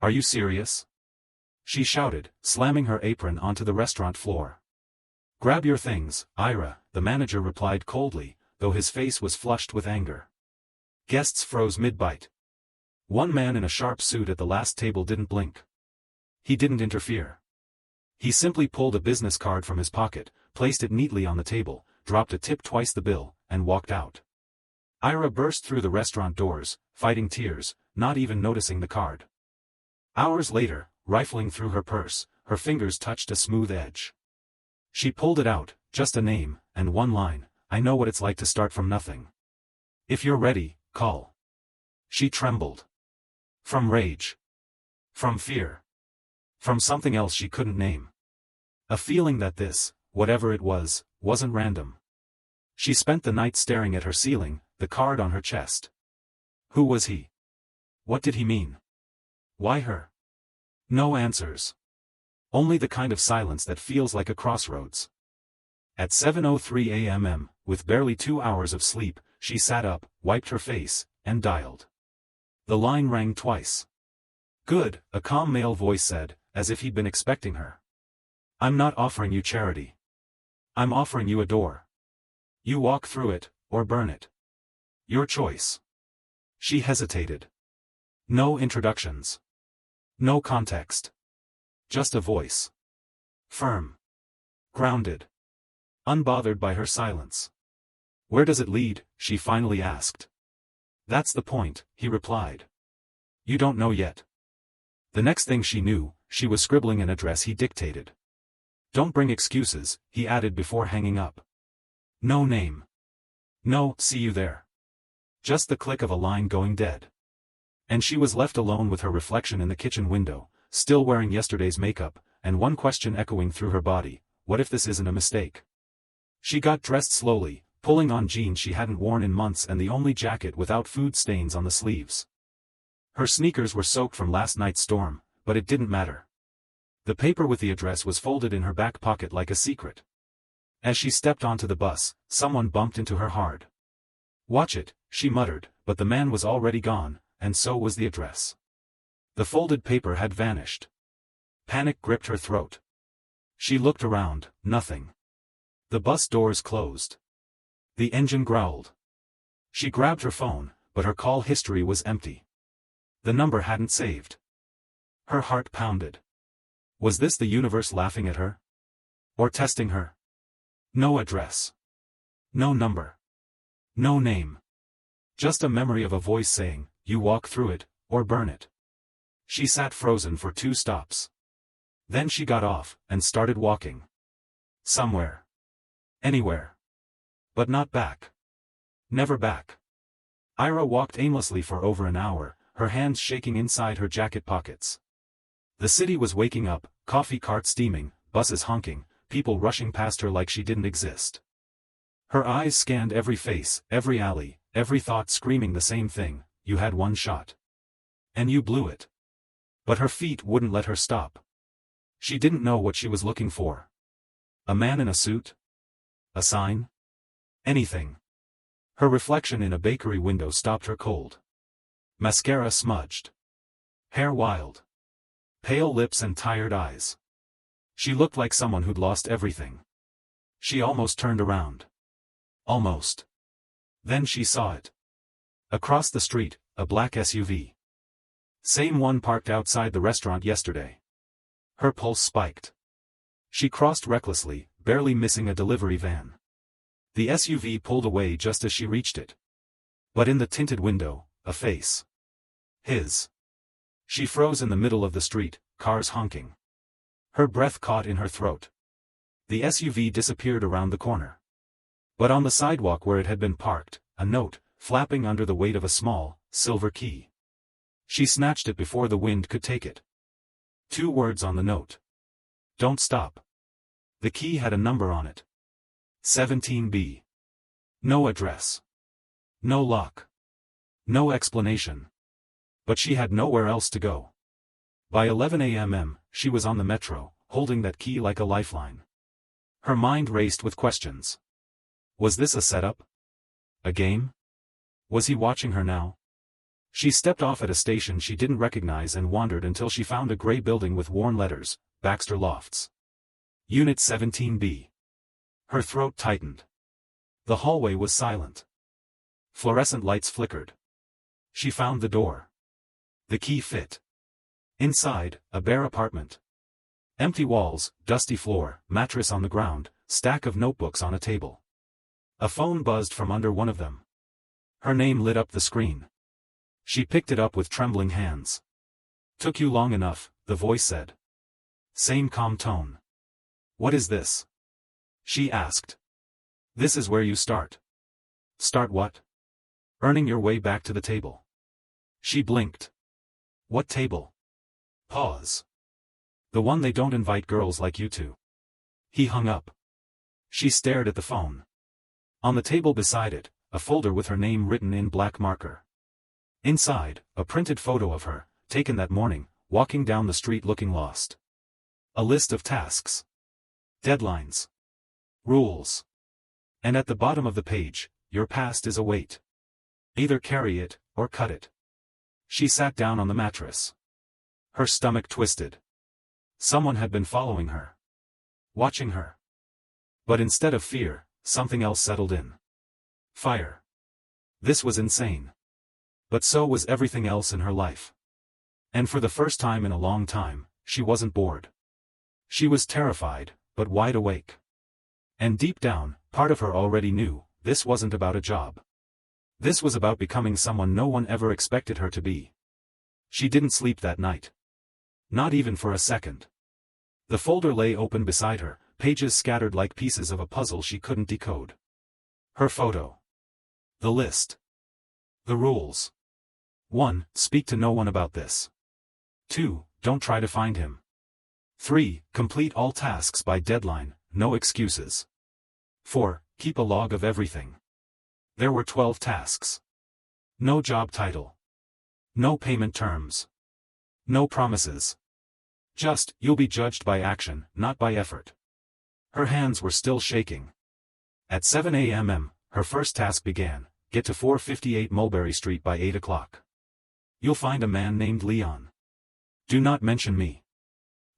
Are you serious? She shouted, slamming her apron onto the restaurant floor. Grab your things, Ira, the manager replied coldly, though his face was flushed with anger. Guests froze mid-bite. One man in a sharp suit at the last table didn't blink. He didn't interfere. He simply pulled a business card from his pocket, placed it neatly on the table, dropped a tip twice the bill, and walked out. Ira burst through the restaurant doors, fighting tears, not even noticing the card. Hours later, rifling through her purse, her fingers touched a smooth edge. She pulled it out, just a name, and one line, I know what it's like to start from nothing. If you're ready, call. She trembled. From rage. From fear. From something else she couldn't name. A feeling that this, whatever it was, wasn't random. She spent the night staring at her ceiling, the card on her chest. Who was he? What did he mean? Why her? No answers. Only the kind of silence that feels like a crossroads. At 7:03 a.m., with barely 2 hours of sleep, she sat up, wiped her face, and dialed. The line rang twice. Good, a calm male voice said, as if he'd been expecting her. I'm not offering you charity. I'm offering you a door. You walk through it, or burn it. Your choice. She hesitated. No introductions. No context. Just a voice. Firm. Grounded. Unbothered by her silence. Where does it lead? She finally asked. That's the point, he replied. You don't know yet. The next thing she knew, she was scribbling an address he dictated. Don't bring excuses, he added before hanging up. No name. No, see you there. Just the click of a line going dead. And she was left alone with her reflection in the kitchen window, still wearing yesterday's makeup, and one question echoing through her body, what if this isn't a mistake? She got dressed slowly, pulling on jeans she hadn't worn in months and the only jacket without food stains on the sleeves. Her sneakers were soaked from last night's storm, but it didn't matter. The paper with the address was folded in her back pocket like a secret. As she stepped onto the bus, someone bumped into her hard. Watch it, she muttered, but the man was already gone, and so was the address. The folded paper had vanished. Panic gripped her throat. She looked around, nothing. The bus doors closed. The engine growled. She grabbed her phone, but her call history was empty. The number hadn't saved. Her heart pounded. Was this the universe laughing at her? Or testing her? No address. No number. No name. Just a memory of a voice saying, you walk through it, or burn it. She sat frozen for 2 stops. Then she got off, and started walking. Somewhere. Anywhere. But not back. Never back. Ira walked aimlessly for over an hour, her hands shaking inside her jacket pockets. The city was waking up, coffee carts steaming, buses honking, people rushing past her like she didn't exist. Her eyes scanned every face, every alley, every thought screaming the same thing, you had one shot. And you blew it. But her feet wouldn't let her stop. She didn't know what she was looking for. A man in a suit? A sign? Anything. Her reflection in a bakery window stopped her cold. Mascara smudged. Hair wild. Pale lips and tired eyes. She looked like someone who'd lost everything. She almost turned around. Almost. Then she saw it. Across the street, a black SUV. Same one parked outside the restaurant yesterday. Her pulse spiked. She crossed recklessly, barely missing a delivery van. The SUV pulled away just as she reached it. But in the tinted window, a face. His. She froze in the middle of the street, cars honking. Her breath caught in her throat. The SUV disappeared around the corner. But on the sidewalk where it had been parked, a note, flapping under the weight of a small, silver key. She snatched it before the wind could take it. 2 words on the note. Don't stop. The key had a number on it. 17B. No address. No lock. No explanation. But she had nowhere else to go. By 11 a.m., she was on the metro, holding that key like a lifeline. Her mind raced with questions. Was this a setup? A game? Was he watching her now? She stepped off at a station she didn't recognize and wandered until she found a gray building with worn letters, Baxter Lofts. Unit 17B. Her throat tightened. The hallway was silent. Fluorescent lights flickered. She found the door. The key fit. Inside, a bare apartment. Empty walls, dusty floor, mattress on the ground, stack of notebooks on a table. A phone buzzed from under one of them. Her name lit up the screen. She picked it up with trembling hands. "Took you long enough," the voice said. Same calm tone. "What is this?" she asked. "This is where you start." "Start what?" "Earning your way back to the table." She blinked. "What table?" Pause. "The one they don't invite girls like you to." He hung up. She stared at the phone. On the table beside it, a folder with her name written in black marker. Inside, a printed photo of her, taken that morning, walking down the street looking lost. A list of tasks. Deadlines. Rules. And at the bottom of the page, "Your past is a weight. Either carry it, or cut it." She sat down on the mattress. Her stomach twisted. Someone had been following her. Watching her. But instead of fear, something else settled in. Fire. This was insane. But so was everything else in her life. And for the first time in a long time, she wasn't bored. She was terrified, but wide awake. And deep down, part of her already knew, this wasn't about a job. This was about becoming someone no one ever expected her to be. She didn't sleep that night. Not even for a second. The folder lay open beside her, pages scattered like pieces of a puzzle she couldn't decode. Her photo. The list. The rules. 1. Speak to no one about this. 2. Don't try to find him. 3. Complete all tasks by deadline, no excuses. 4. Keep a log of everything. There were 12 tasks. No job title. No payment terms. No promises. Just, you'll be judged by action, not by effort. Her hands were still shaking. At 7 a.m., her first task began: get to 458 Mulberry Street by 8 o'clock. You'll find a man named Leon. Do not mention me.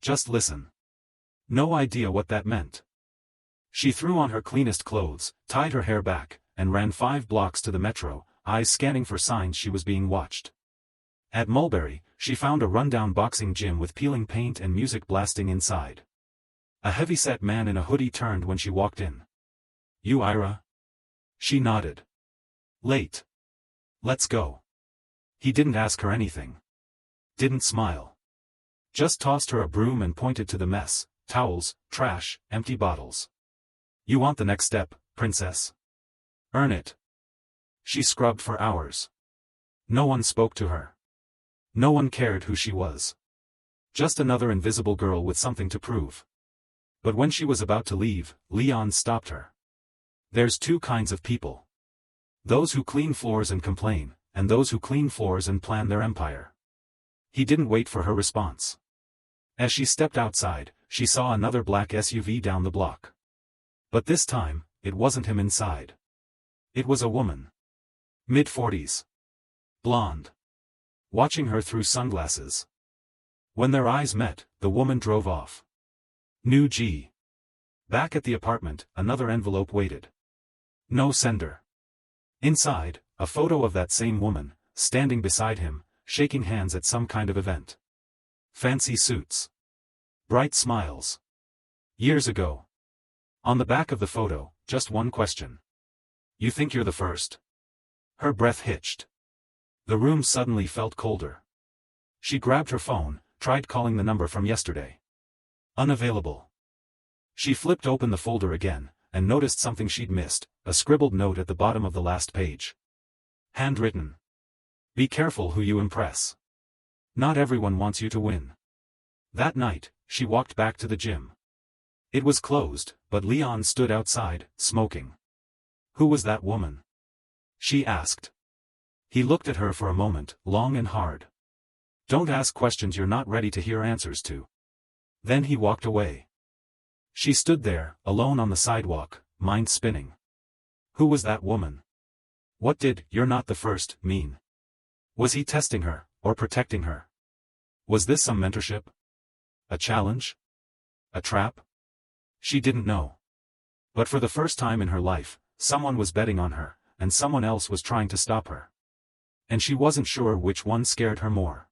Just listen. No idea what that meant. She threw on her cleanest clothes, tied her hair back, and ran 5 blocks to the metro, eyes scanning for signs she was being watched. At Mulberry, she found a rundown boxing gym with peeling paint and music blasting inside. A heavy-set man in a hoodie turned when she walked in. "You Ira?" She nodded. "Late. Let's go." He didn't ask her anything. Didn't smile. Just tossed her a broom and pointed to the mess: towels, trash, empty bottles. "You want the next step, princess? Earn it." She scrubbed for hours. No one spoke to her. No one cared who she was. Just another invisible girl with something to prove. But when she was about to leave, Leon stopped her. "There's 2 kinds of people. Those who clean floors and complain, and those who clean floors and plan their empire." He didn't wait for her response. As she stepped outside, she saw another black SUV down the block. But this time, it wasn't him inside. It was a woman. Mid-40s. Blonde. Watching her through sunglasses. When their eyes met, the woman drove off. New G. Back at the apartment, another envelope waited. No sender. Inside, a photo of that same woman, standing beside him, shaking hands at some kind of event. Fancy suits. Bright smiles. Years ago. On the back of the photo, just one question. "You think you're the first?" Her breath hitched. The room suddenly felt colder. She grabbed her phone, tried calling the number from yesterday. Unavailable. She flipped open the folder again, and noticed something she'd missed: a scribbled note at the bottom of the last page. Handwritten. "Be careful who you impress. Not everyone wants you to win." That night, she walked back to the gym. It was closed, but Leon stood outside, smoking. "Who was that woman?" she asked. He looked at her for a moment, long and hard. "Don't ask questions you're not ready to hear answers to." Then he walked away. She stood there, alone on the sidewalk, mind spinning. Who was that woman? What did "you're not the first" mean? Was he testing her, or protecting her? Was this some mentorship? A challenge? A trap? She didn't know. But for the first time in her life, someone was betting on her, and someone else was trying to stop her. And she wasn't sure which one scared her more.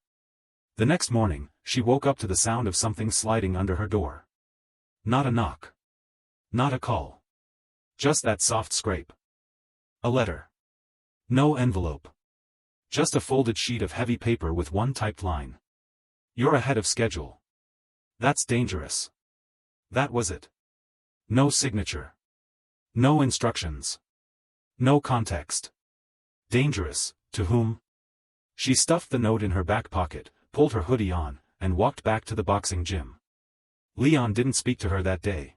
The next morning, she woke up to the sound of something sliding under her door. Not a knock. Not a call. Just that soft scrape. A letter. No envelope. Just a folded sheet of heavy paper with one typed line. You're ahead of schedule. That's dangerous. That was it. No signature. No instructions. No context. Dangerous, to whom? She stuffed the note in her back pocket, pulled her hoodie on, and walked back to the boxing gym. Leon didn't speak to her that day.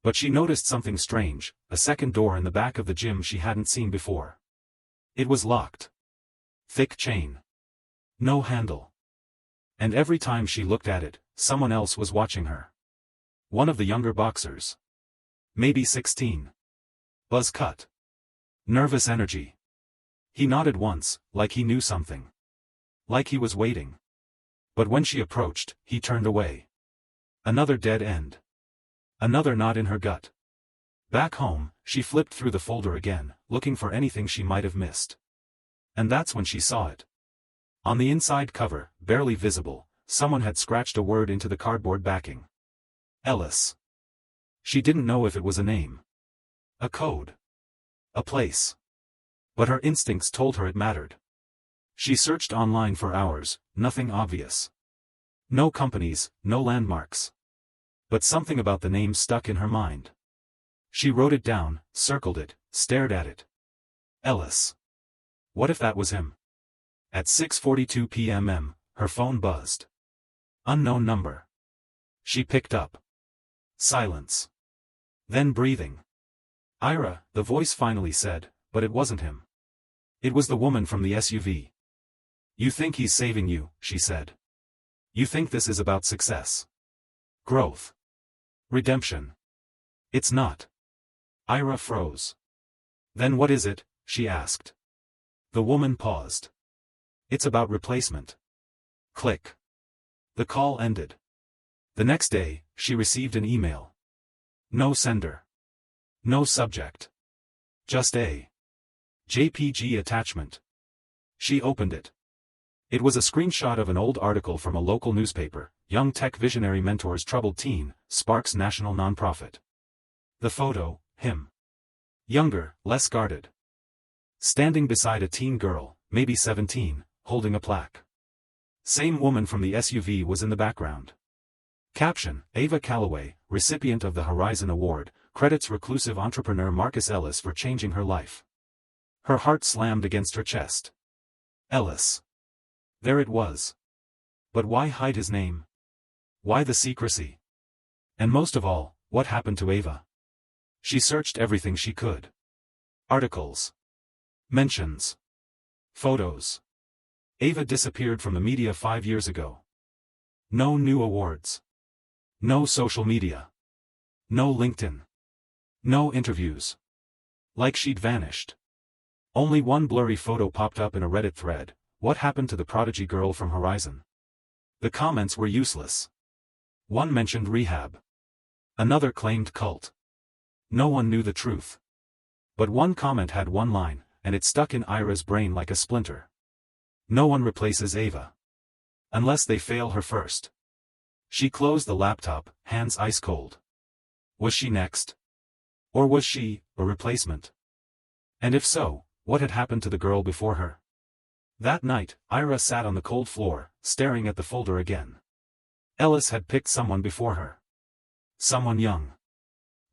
But she noticed something strange, a second door in the back of the gym she hadn't seen before. It was locked. Thick chain. No handle. And every time she looked at it, someone else was watching her. One of the younger boxers. Maybe 16. Buzz cut. Nervous energy. He nodded once, like he knew something. Like he was waiting. But when she approached, he turned away. Another dead end. Another knot in her gut. Back home, she flipped through the folder again, looking for anything she might have missed. And that's when she saw it. On the inside cover, barely visible, someone had scratched a word into the cardboard backing. Ellis. She didn't know if it was a name. A code. A place. But her instincts told her it mattered. She searched online for hours, nothing obvious. No companies, no landmarks. But something about the name stuck in her mind. She wrote it down, circled it, stared at it. Ellis. What if that was him? At 6:42 p.m., her phone buzzed. Unknown number. She picked up. Silence. Then breathing. Ira, the voice finally said, but it wasn't him. It was the woman from the SUV. You think he's saving you, she said. You think this is about success. Growth. Redemption. It's not. Ira froze. Then what is it, she asked. The woman paused. It's about replacement. Click. The call ended. The next day, she received an email. No sender. No subject. Just a JPG attachment. She opened it. It was a screenshot of an old article from a local newspaper, Young Tech Visionary Mentors Troubled Teen, Sparks National Nonprofit. The photo, him. Younger, less guarded. Standing beside a teen girl, maybe 17, holding a plaque. Same woman from the SUV was in the background. Caption, Ava Calloway, recipient of the Horizon Award, credits reclusive entrepreneur Marcus Ellis for changing her life. Her heart slammed against her chest. Ellis. There it was. But why hide his name? Why the secrecy? And most of all, what happened to Ava? She searched everything she could. Articles. Mentions. Photos. Ava disappeared from the media 5 years ago. No new awards. No social media. No LinkedIn. No interviews. Like she'd vanished. Only one blurry photo popped up in a Reddit thread. What happened to the prodigy girl from Horizon? The comments were useless. One mentioned rehab. Another claimed cult. No one knew the truth. But one comment had one line, and it stuck in Ira's brain like a splinter. No one replaces Ava. Unless they fail her first. She closed the laptop, hands ice cold. Was she next? Or was she a replacement? And if so, what had happened to the girl before her? That night, Ira sat on the cold floor, staring at the folder again. Ellis had picked someone before her. Someone young.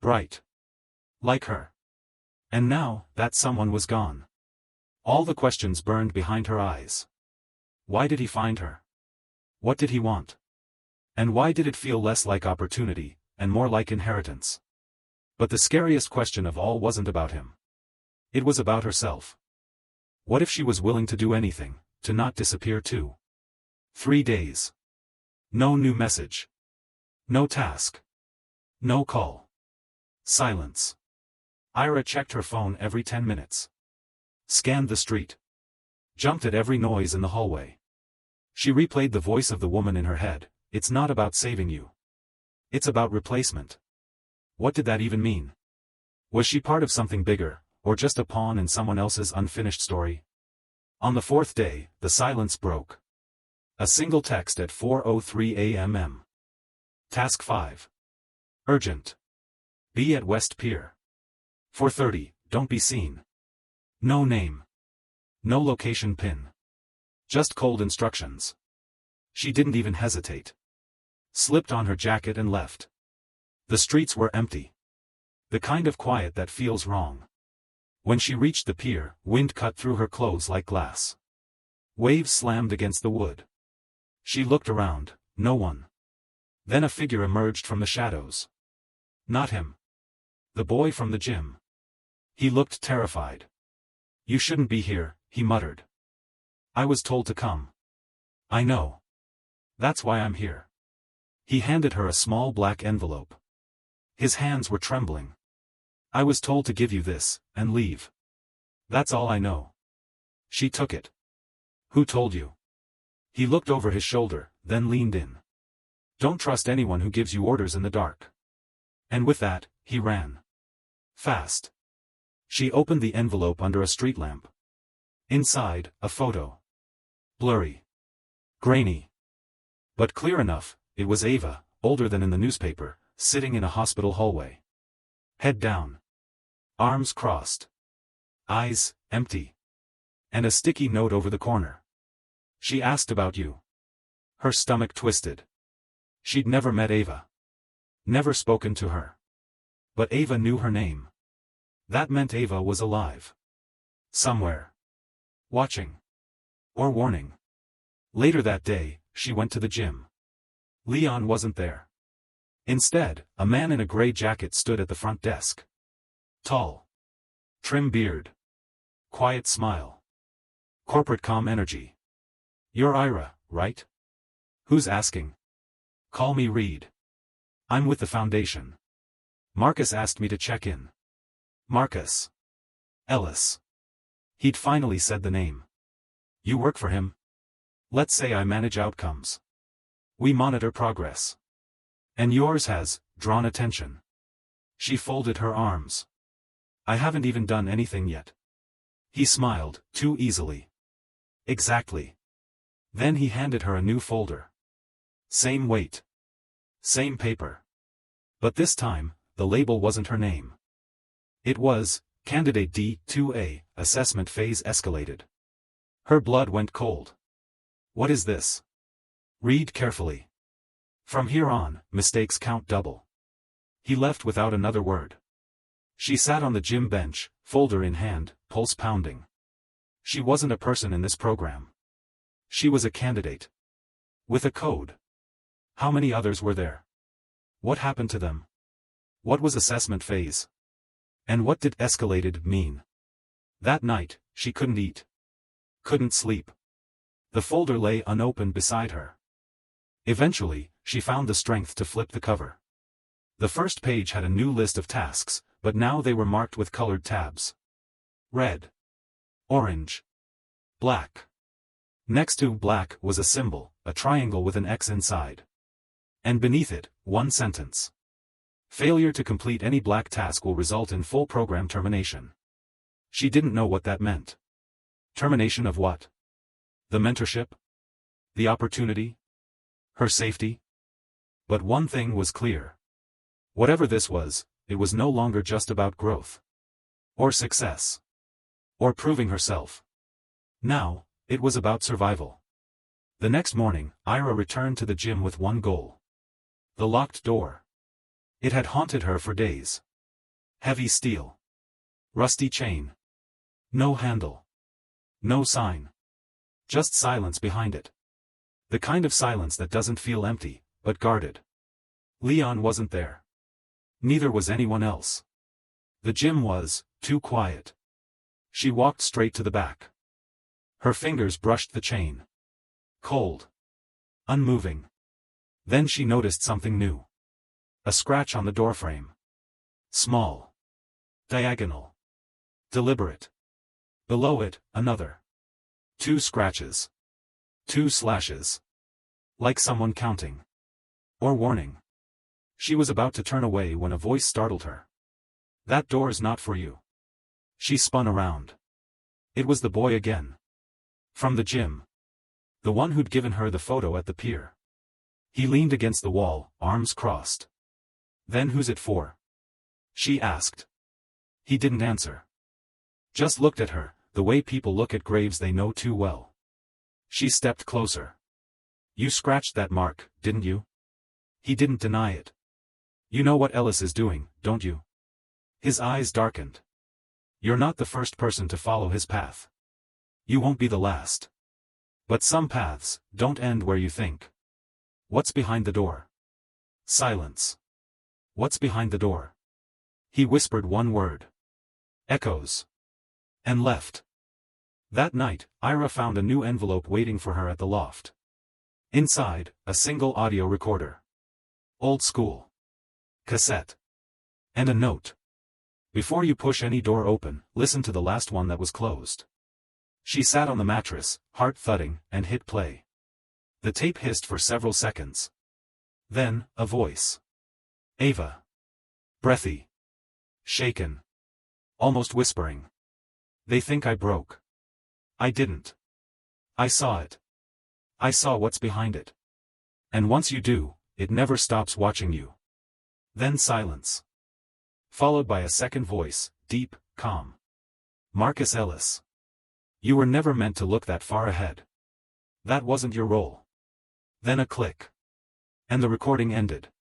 Bright. Like her. And now, that someone was gone. All the questions burned behind her eyes. Why did he find her? What did he want? And why did it feel less like opportunity, and more like inheritance? But the scariest question of all wasn't about him. It was about herself. What if she was willing to do anything, to not disappear too? 3 days. No new message. No task. No call. Silence. Ira checked her phone every 10 minutes. Scanned the street. Jumped at every noise in the hallway. She replayed the voice of the woman in her head. It's not about saving you. It's about replacement. What did that even mean? Was she part of something bigger, or just a pawn in someone else's unfinished story? On the fourth day, the silence broke. A single text at 4:03 a.m. Task 5. Urgent. Be at West Pier. 4:30, don't be seen. No name. No location pin. Just cold instructions. She didn't even hesitate. Slipped on her jacket and left. The streets were empty. The kind of quiet that feels wrong. When she reached the pier, wind cut through her clothes like glass. Waves slammed against the wood. She looked around, no one. Then a figure emerged from the shadows. Not him. The boy from the gym. He looked terrified. You shouldn't be here, he muttered. I was told to come. I know. That's why I'm here. He handed her a small black envelope. His hands were trembling. I was told to give you this, and leave. That's all I know. She took it. Who told you? He looked over his shoulder, then leaned in. Don't trust anyone who gives you orders in the dark. And with that, he ran. Fast. She opened the envelope under a street lamp. Inside, a photo. Blurry. Grainy. But clear enough, it was Ava, older than in the newspaper, sitting in a hospital hallway. Head down. Arms crossed. Eyes, empty. And a sticky note over the corner. She asked about you. Her stomach twisted. She'd never met Ava. Never spoken to her. But Ava knew her name. That meant Ava was alive. Somewhere. Watching. Or warning. Later that day, she went to the gym. Leon wasn't there. Instead, a man in a gray jacket stood at the front desk. Tall. Trim beard. Quiet smile. Corporate calm energy. You're Ira, right? Who's asking? Call me Reed. I'm with the foundation. Marcus asked me to check in. Marcus. Ellis. He'd finally said the name. You work for him? Let's say I manage outcomes. We monitor progress. And yours has drawn attention. She folded her arms. I haven't even done anything yet. He smiled, too easily. Exactly. Then he handed her a new folder. Same weight. Same paper. But this time, the label wasn't her name. It was, Candidate D2A, assessment phase escalated. Her blood went cold. What is this? Read carefully. From here on, mistakes count double. He left without another word. She sat on the gym bench, folder in hand, pulse pounding. She wasn't a person in this program. She was a candidate. With a code. How many others were there? What happened to them? What was assessment phase? And what did escalated mean? That night, she couldn't eat. Couldn't sleep. The folder lay unopened beside her. Eventually, she found the strength to flip the cover. The first page had a new list of tasks, but now they were marked with colored tabs. Red. Orange. Black. Next to black was a symbol, a triangle with an X inside. And beneath it, one sentence. Failure to complete any black task will result in full program termination. She didn't know what that meant. Termination of what? The mentorship? The opportunity? Her safety? But one thing was clear. Whatever this was, it was no longer just about growth. Or success. Or proving herself. Now, it was about survival. The next morning, Ira returned to the gym with one goal. The locked door. It had haunted her for days. Heavy steel. Rusty chain. No handle. No sign. Just silence behind it. The kind of silence that doesn't feel empty, but guarded. Leon wasn't there. Neither was anyone else. The gym was too quiet. She walked straight to the back. Her fingers brushed the chain. Cold. Unmoving. Then she noticed something new. A scratch on the doorframe. Small. Diagonal. Deliberate. Below it, another. 2 scratches. 2 slashes. Like someone counting. Or warning. She was about to turn away when a voice startled her. "That door's not for you." She spun around. It was the boy again. From the gym. The one who'd given her the photo at the pier. He leaned against the wall, arms crossed. "Then who's it for?" she asked. He didn't answer. Just looked at her, the way people look at graves they know too well. She stepped closer. "You scratched that mark, didn't you?" He didn't deny it. "You know what Ellis is doing, don't you?" His eyes darkened. "You're not the first person to follow his path. You won't be the last. But some paths don't end where you think." "What's behind the door?" Silence. "What's behind the door?" He whispered one word. "Echoes." And left. That night, Ira found a new envelope waiting for her at the loft. Inside, a single audio recorder. Old school. Cassette. And a note. "Before you push any door open, listen to the last one that was closed." She sat on the mattress, heart thudding, and hit play. The tape hissed for several seconds. Then, a voice. "Ava." Breathy. Shaken. Almost whispering. "They think I broke. I didn't. I saw it. I saw what's behind it. And once you do, it never stops watching you." Then silence. Followed by a second voice, deep, calm. "Marcus Ellis. You were never meant to look that far ahead. That wasn't your role." Then a click. And the recording ended.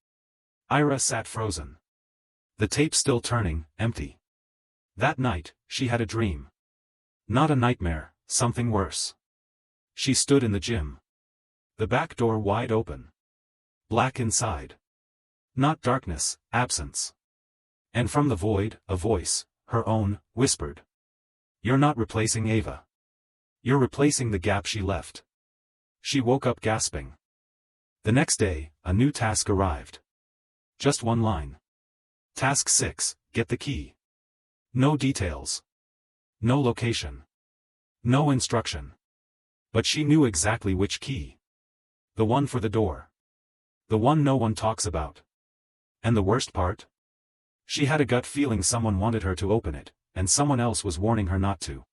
Ira sat frozen. The tape still turning, empty. That night, she had a dream. Not a nightmare, something worse. She stood in the gym. The back door wide open. Black inside. Not darkness, absence. And from the void, a voice, her own, whispered. "You're not replacing Ava. You're replacing the gap she left." She woke up gasping. The next day, a new task arrived. Just one line. Task 6, get the key. No details. No location. No instruction. But she knew exactly which key. The one for the door. The one no one talks about. And the worst part? She had a gut feeling someone wanted her to open it, and someone else was warning her not to.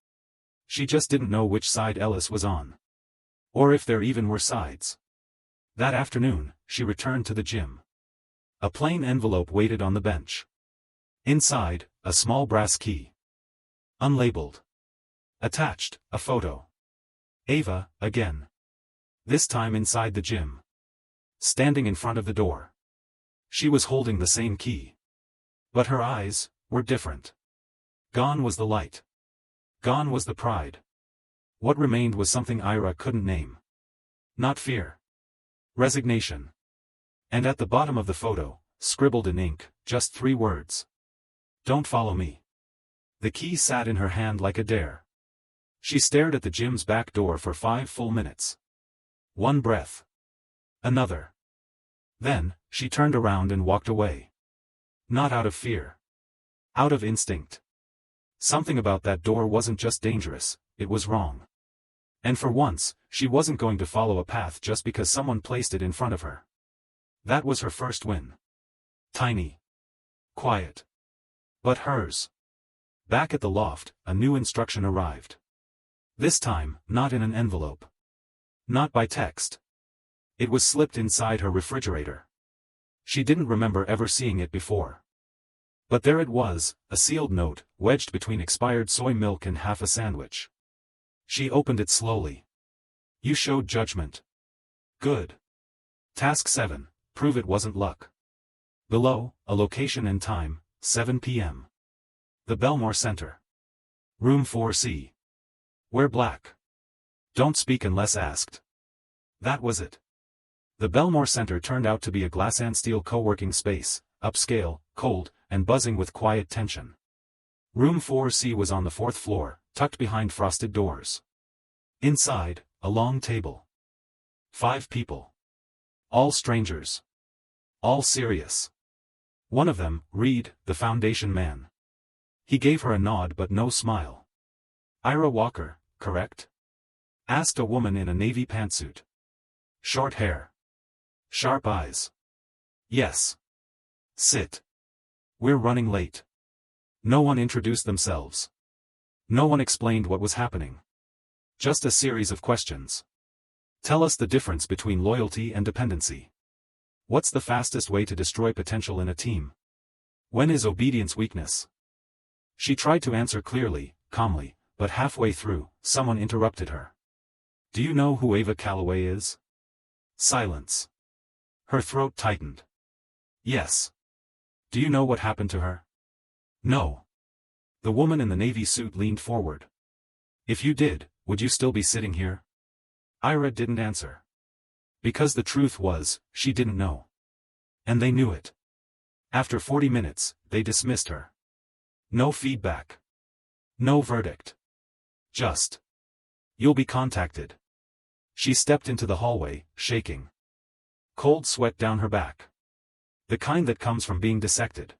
She just didn't know which side Ellis was on. Or if there even were sides. That afternoon, she returned to the gym. A plain envelope waited on the bench. Inside, a small brass key. Unlabeled. Attached, a photo. Ava, again. This time inside the gym. Standing in front of the door. She was holding the same key. But her eyes were different. Gone was the light. Gone was the pride. What remained was something Ira couldn't name. Not fear. Resignation. And at the bottom of the photo, scribbled in ink, just 3 words. "Don't follow me." The key sat in her hand like a dare. She stared at the gym's back door for 5 full minutes. One breath. Another. Then, she turned around and walked away. Not out of fear. Out of instinct. Something about that door wasn't just dangerous, it was wrong. And for once, she wasn't going to follow a path just because someone placed it in front of her. That was her first win. Tiny. Quiet. But hers. Back at the loft, a new instruction arrived. This time, not in an envelope. Not by text. It was slipped inside her refrigerator. She didn't remember ever seeing it before. But there it was, a sealed note, wedged between expired soy milk and half a sandwich. She opened it slowly. "You showed judgment. Good. Task 7, prove it wasn't luck." Below, a location and time, 7 p.m. The Belmore Center. Room 4C. Wear black. Don't speak unless asked. That was it. The Belmore Center turned out to be a glass and steel co-working space, upscale, cold, and buzzing with quiet tension. Room 4C was on the 4th floor, tucked behind frosted doors. Inside, a long table. 5 people. All strangers. All serious. One of them, Reed, the foundation man. He gave her a nod but no smile. "Ira Walker, correct?" asked a woman in a navy pantsuit. Short hair. Sharp eyes. Yes. Sit. We're running late. No one introduced themselves. No one explained what was happening. Just a series of questions. Tell us the difference between loyalty and dependency. What's the fastest way to destroy potential in a team? When is obedience weakness? She tried to answer clearly, calmly, but halfway through, someone interrupted her. Do you know who Ava Calloway is? Silence. Her throat tightened. Yes. Do you know what happened to her? No. The woman in the navy suit leaned forward. If you did, would you still be sitting here? Ira didn't answer. Because the truth was, she didn't know. And they knew it. After 40 minutes, they dismissed her. No feedback. No verdict. Just. You'll be contacted. She stepped into the hallway, shaking. Cold sweat down her back. The kind that comes from being dissected.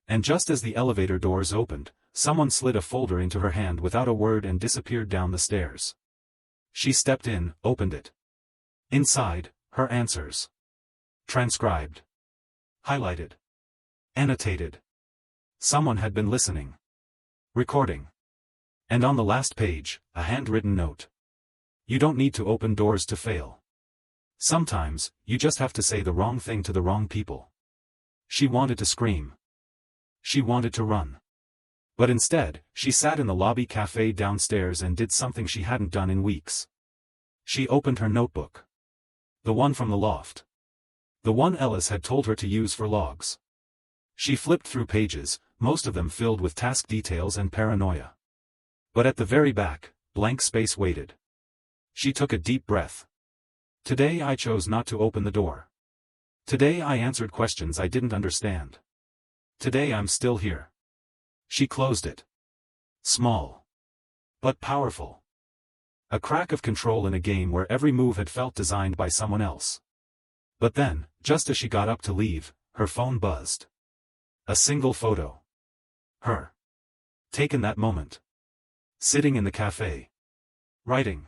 And just as the elevator doors opened, someone slid a folder into her hand without a word and disappeared down the stairs. She stepped in, opened it. Inside, her answers. Transcribed. Highlighted. Annotated. Someone had been listening. Recording. And on the last page, a handwritten note. You don't need to open doors to fail. Sometimes, you just have to say the wrong thing to the wrong people. She wanted to scream. She wanted to run. But instead, she sat in the lobby cafe downstairs and did something she hadn't done in weeks. She opened her notebook. The one from the loft. The one Ellis had told her to use for logs. She flipped through pages, most of them filled with task details and paranoia. But at the very back, blank space waited. She took a deep breath. Today I chose not to open the door. Today I answered questions I didn't understand. Today I'm still here. She closed it. Small. But powerful. A crack of control in a game where every move had felt designed by someone else. But then, just as she got up to leave, her phone buzzed. A single photo. Her. Taken that moment. Sitting in the cafe. Writing.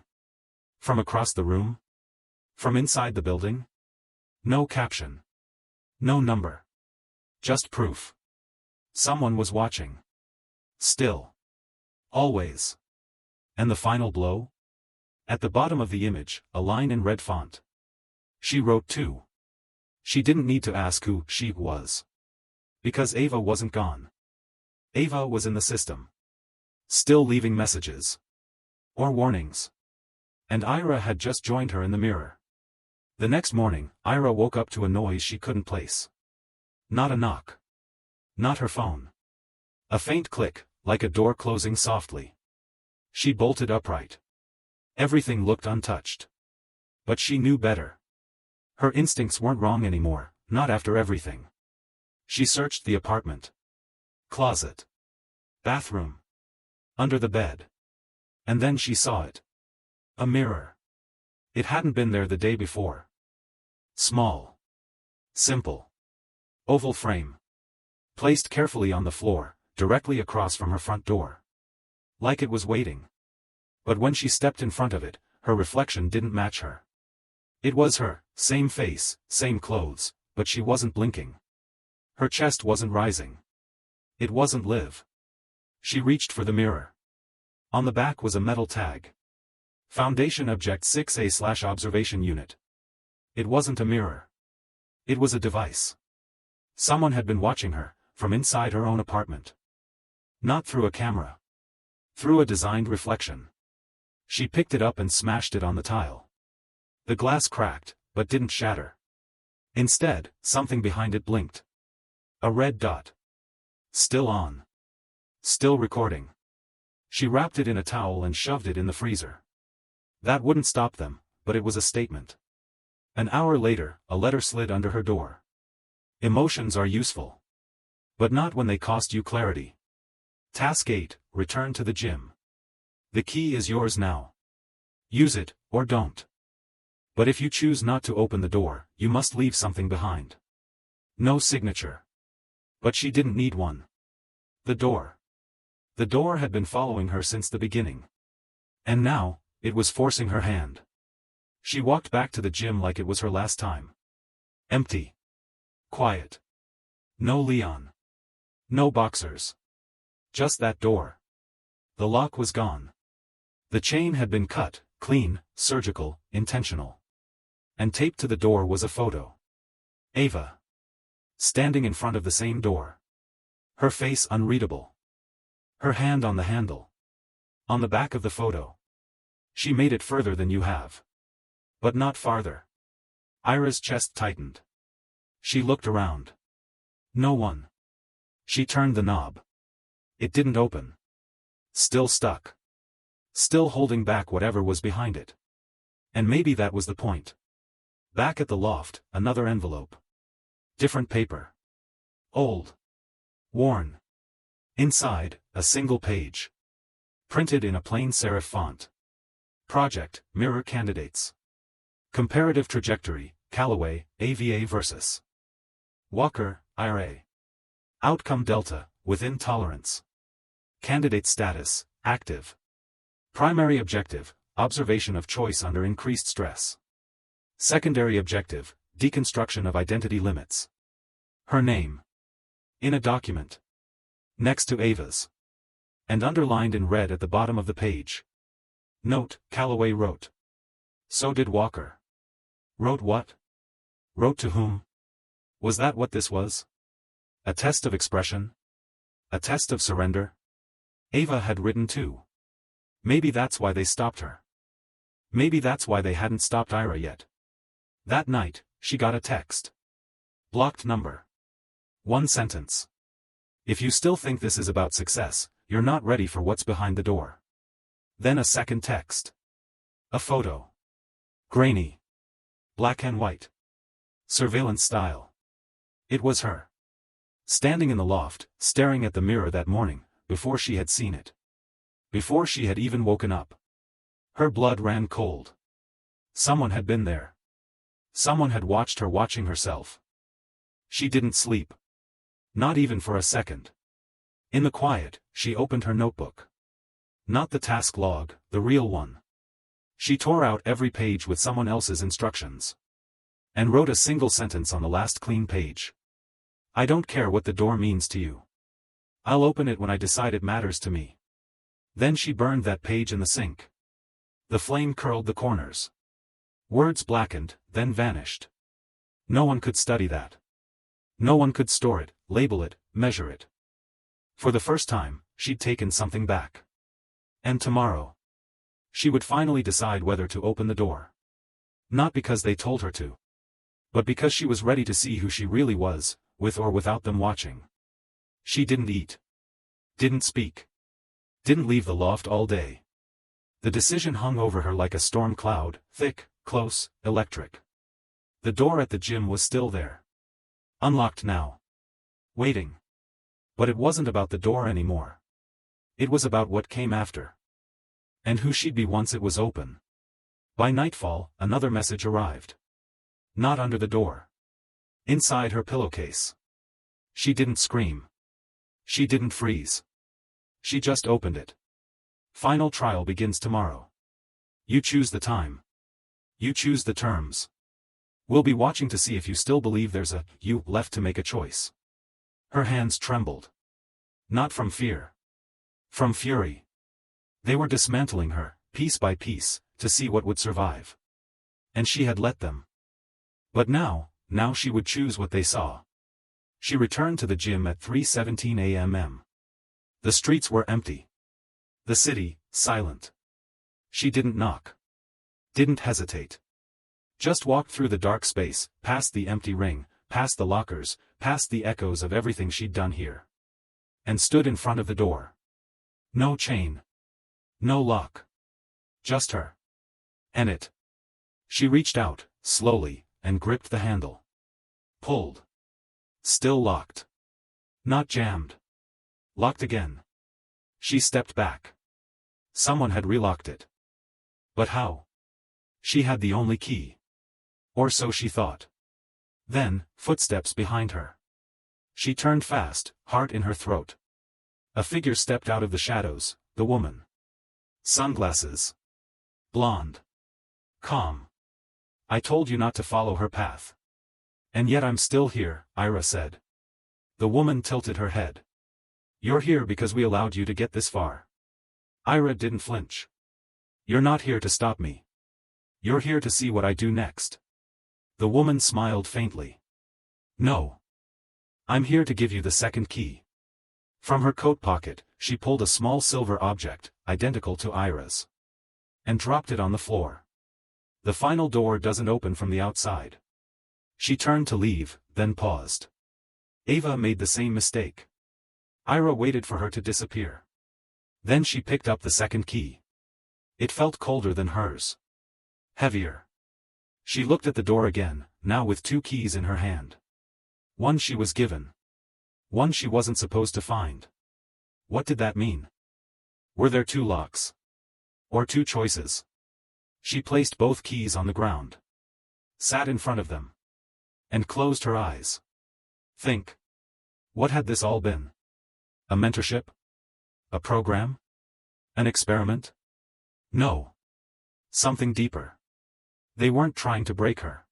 From across the room? From inside the building? No caption. No number. Just proof. Someone was watching. Still. Always. And the final blow? At the bottom of the image, a line in red font. She wrote too. She didn't need to ask who she was. Because Ava wasn't gone. Ava was in the system. Still leaving messages. Or warnings. And Ira had just joined her in the mirror. The next morning, Ira woke up to a noise she couldn't place. Not a knock. Not her phone. A faint click, like a door closing softly. She bolted upright. Everything looked untouched. But she knew better. Her instincts weren't wrong anymore, not after everything. She searched the apartment. Closet. Bathroom. Under the bed. And then she saw it. A mirror. It hadn't been there the day before. Small. Simple. Oval frame. Placed carefully on the floor, directly across from her front door. Like it was waiting. But when she stepped in front of it, her reflection didn't match her. It was her, same face, same clothes, but she wasn't blinking. Her chest wasn't rising. It wasn't Liv. She reached for the mirror. On the back was a metal tag. Foundation Object 6A/Observation Unit. It wasn't a mirror. It was a device. Someone had been watching her, from inside her own apartment. Not through a camera. Through a designed reflection. She picked it up and smashed it on the tile. The glass cracked, but didn't shatter. Instead, something behind it blinked. A red dot. Still on. Still recording. She wrapped it in a towel and shoved it in the freezer. That wouldn't stop them, but it was a statement. An hour later, a letter slid under her door. Emotions are useful. But not when they cost you clarity. Task 8, return to the gym. The key is yours now. Use it, or don't. But if you choose not to open the door, you must leave something behind. No signature. But she didn't need one. The door. The door had been following her since the beginning. And now, It was forcing her hand. She walked back to the gym like it was her last time. Empty. Quiet. No Leon. No boxers. Just that door. The lock was gone. The chain had been cut, clean, surgical, intentional. And taped to the door was a photo. Ava. Standing in front of the same door. Her face unreadable. Her hand on the handle. On the back of the photo. She made it further than you have. But not farther. Ira's chest tightened. She looked around. No one. She turned the knob. It didn't open. Still stuck. Still holding back whatever was behind it. And maybe that was the point. Back at the loft, another envelope. Different paper. Old. Worn. Inside, a single page. Printed in a plain serif font. Project, Mirror Candidates. Comparative Trajectory, Callaway, AVA versus Walker, IRA. Outcome Delta, Within Tolerance. Candidate Status, Active. Primary Objective, Observation of choice under increased stress. Secondary Objective, Deconstruction of identity limits. Her name. In a document. Next to Ava's. And underlined in red at the bottom of the page. Note, Callaway wrote. So did Walker. Wrote what? Wrote to whom? Was that what this was? A test of expression? A test of surrender? Ava had written too. Maybe that's why they stopped her. Maybe that's why they hadn't stopped Ira yet. That night, she got a text. Blocked number. One sentence. If you still think this is about success, you're not ready for what's behind the door. Then a second text. A photo. Grainy. Black and white. Surveillance style. It was her. Standing in the loft, staring at the mirror that morning, before she had seen it. Before she had even woken up. Her blood ran cold. Someone had been there. Someone had watched her watching herself. She didn't sleep. Not even for a second. In the quiet, she opened her notebook. Not the task log, the real one. She tore out every page with someone else's instructions. And wrote a single sentence on the last clean page. I don't care what the door means to you. I'll open it when I decide it matters to me. Then she burned that page in the sink. The flame curled the corners. Words blackened, then vanished. No one could study that. No one could store it, label it, measure it. For the first time, she'd taken something back. And tomorrow, she would finally decide whether to open the door. Not because they told her to. But because she was ready to see who she really was, with or without them watching. She didn't eat. Didn't speak. Didn't leave the loft all day. The decision hung over her like a storm cloud, thick, close, electric. The door at the gym was still there. Unlocked now. Waiting. But it wasn't about the door anymore. It was about what came after. And who she'd be once it was open. By nightfall, another message arrived. Not under the door. Inside her pillowcase. She didn't scream. She didn't freeze. She just opened it. Final trial begins tomorrow. You choose the time. You choose the terms. We'll be watching to see if you still believe there's a you left to make a choice. Her hands trembled. Not from fear. From fury. They were dismantling her, piece by piece, to see what would survive. And she had let them. But now she would choose what they saw. She returned to the gym at 3:17 a.m. The streets were empty. The city, silent. She didn't knock. Didn't hesitate. Just walked through the dark space, past the empty ring, past the lockers, past the echoes of everything she'd done here. And stood in front of the door. No chain. No lock. Just her. And it. She reached out, slowly, and gripped the handle. Pulled. Still locked. Not jammed. Locked again. She stepped back. Someone had relocked it. But how? She had the only key. Or so she thought. Then, footsteps behind her. She turned fast, heart in her throat. A figure stepped out of the shadows, the woman. Sunglasses. blonde. Calm. I told you not to follow her path. And yet I'm still here, Ira said. The woman tilted her head. You're here because we allowed you to get this far. Ira didn't flinch. You're not here to stop me. You're here to see what I do next. The woman smiled faintly. No. I'm here to give you the second key. From her coat pocket, she pulled a small silver object, identical to Ira's, and dropped it on the floor. The final door doesn't open from the outside. She turned to leave, then paused. Ava made the same mistake. Ira waited for her to disappear. Then she picked up the second key. It felt colder than hers. Heavier. She looked at the door again, now with two keys in her hand. One she was given. One she wasn't supposed to find. What did that mean? Were there two locks? Or two choices? She placed both keys on the ground. Sat in front of them. And closed her eyes. Think. What had this all been? A mentorship? A program? An experiment? No. Something deeper. They weren't trying to break her.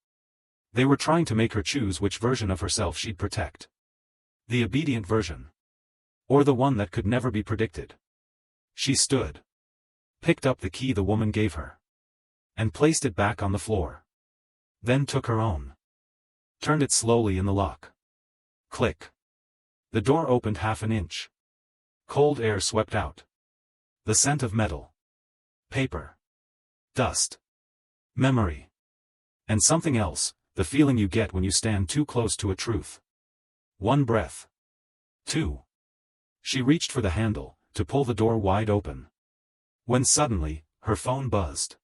They were trying to make her choose which version of herself she'd protect. The obedient version. Or the one that could never be predicted. She stood. Picked up the key the woman gave her. And placed it back on the floor. Then took her own. Turned it slowly in the lock. Click. The door opened half an inch. Cold air swept out. The scent of metal. Paper. Dust. Memory. And something else, the feeling you get when you stand too close to a truth. One breath. Two. She reached for the handle, to pull the door wide open. When suddenly, her phone buzzed.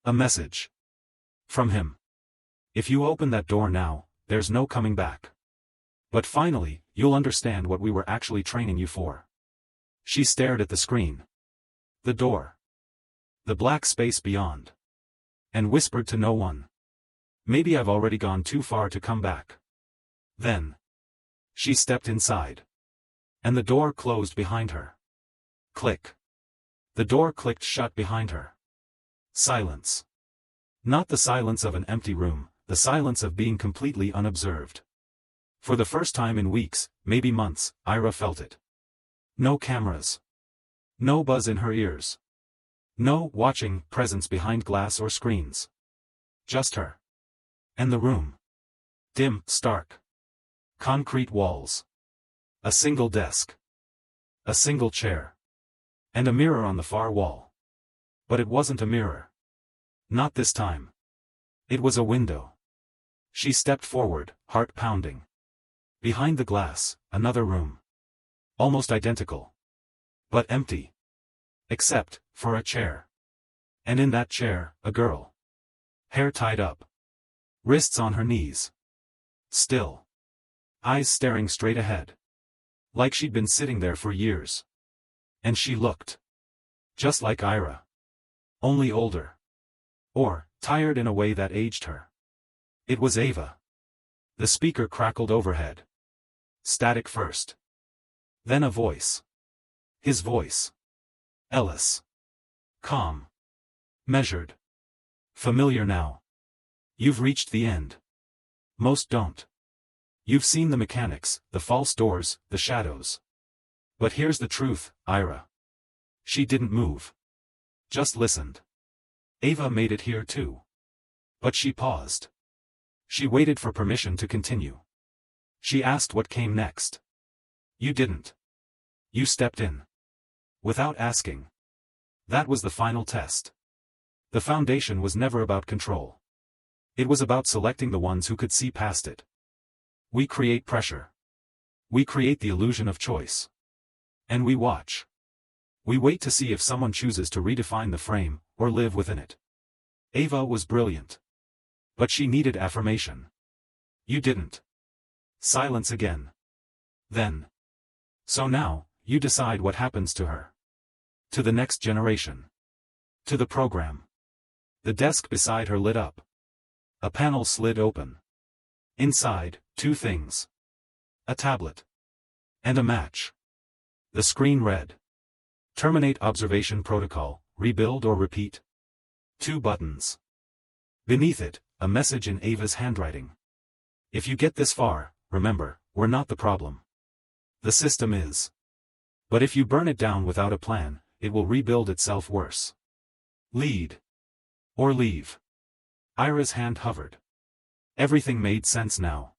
A message. From him. If you open that door now, there's no coming back. But finally, you'll understand what we were actually training you for. She stared at the screen. The door. The black space beyond. And whispered to no one. Maybe I've already gone too far to come back. Then. She stepped inside. And the door closed behind her. Click. The door clicked shut behind her. Silence. Not the silence of an empty room, the silence of being completely unobserved. For the first time in weeks, maybe months, Ira felt it. No cameras. No buzz in her ears. No watching presence behind glass or screens. Just her. And the room. Dim, stark. Concrete walls. A single desk. A single chair. And a mirror on the far wall. But it wasn't a mirror. Not this time. It was a window. She stepped forward, heart pounding. Behind the glass, another room. Almost identical. But empty. Except for a chair. And in that chair, a girl. Hair tied up. Wrists on her knees. Still. Eyes staring straight ahead. Like she'd been sitting there for years. And she looked. Just like Ira. Only older. Or, tired in a way that aged her. It was Ava. The speaker crackled overhead. Static first. Then a voice. His voice. Ellis. Calm. Measured. Familiar now. You've reached the end. Most don't. You've seen the mechanics, the false doors, the shadows. But here's the truth, Ira. She didn't move. Just listened. Ava made it here too. But she paused. She waited for permission to continue. She asked what came next. You didn't. You stepped in. Without asking. That was the final test. The foundation was never about control. It was about selecting the ones who could see past it. We create pressure. We create the illusion of choice. And we watch. We wait to see if someone chooses to redefine the frame, or live within it. Ava was brilliant. But she needed affirmation. You didn't. Silence again. Then. So now, you decide what happens to her. To the next generation. To the program. The desk beside her lit up. A panel slid open. Inside, two things. A tablet. And a match. The screen read. Terminate observation protocol, rebuild or repeat. 2 buttons. Beneath it, a message in Ava's handwriting. If you get this far, remember, we're not the problem. The system is. But if you burn it down without a plan, it will rebuild itself worse. Lead. Or leave. Ira's hand hovered. Everything made sense now.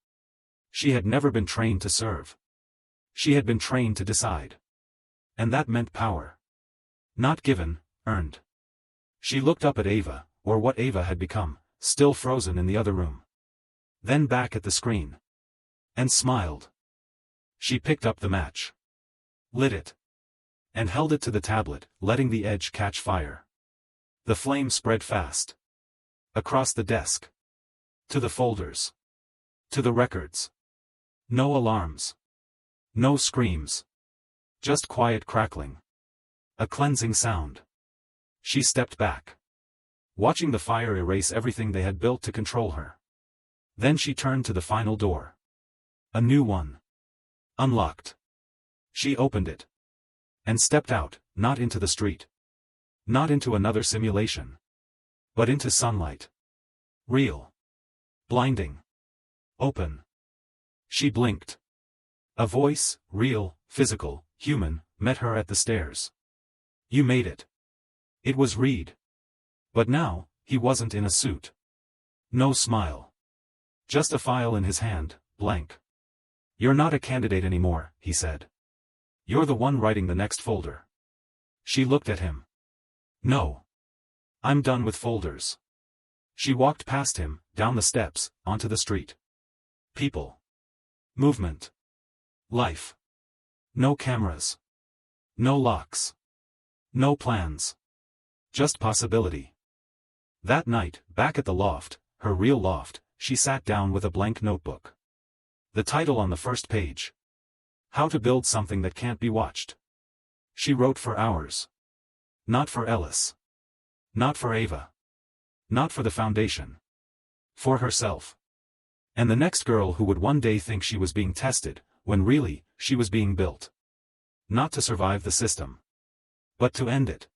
She had never been trained to serve. She had been trained to decide. And that meant power. Not given, earned. She looked up at Ava, or what Ava had become, still frozen in the other room. Then back at the screen. And smiled. She picked up the match. Lit it. And held it to the tablet, letting the edge catch fire. The flame spread fast. Across the desk. To the folders. To the records. No alarms. No screams. Just quiet crackling. A cleansing sound. She stepped back. Watching the fire erase everything they had built to control her. Then she turned to the final door. A new one. Unlocked. She opened it. And stepped out, not into the street. Not into another simulation. But into sunlight. Real. Blinding. Open. She blinked. A voice, real, physical, human, met her at the stairs. You made it. It was Reed. But now, he wasn't in a suit. No smile. Just a file in his hand, blank. You're not a candidate anymore, he said. You're the one writing the next folder. She looked at him. No. I'm done with folders. She walked past him, down the steps, onto the street. People. Movement. Life. No cameras. No locks. No plans. Just possibility. That night, back at the loft, her real loft, she sat down with a blank notebook. The title on the first page. How to build something that can't be watched. She wrote for hours. Not for Ellis. Not for Ava. Not for the foundation. For herself. And the next girl who would one day think she was being tested, when really, she was being built. Not to survive the system. But to end it.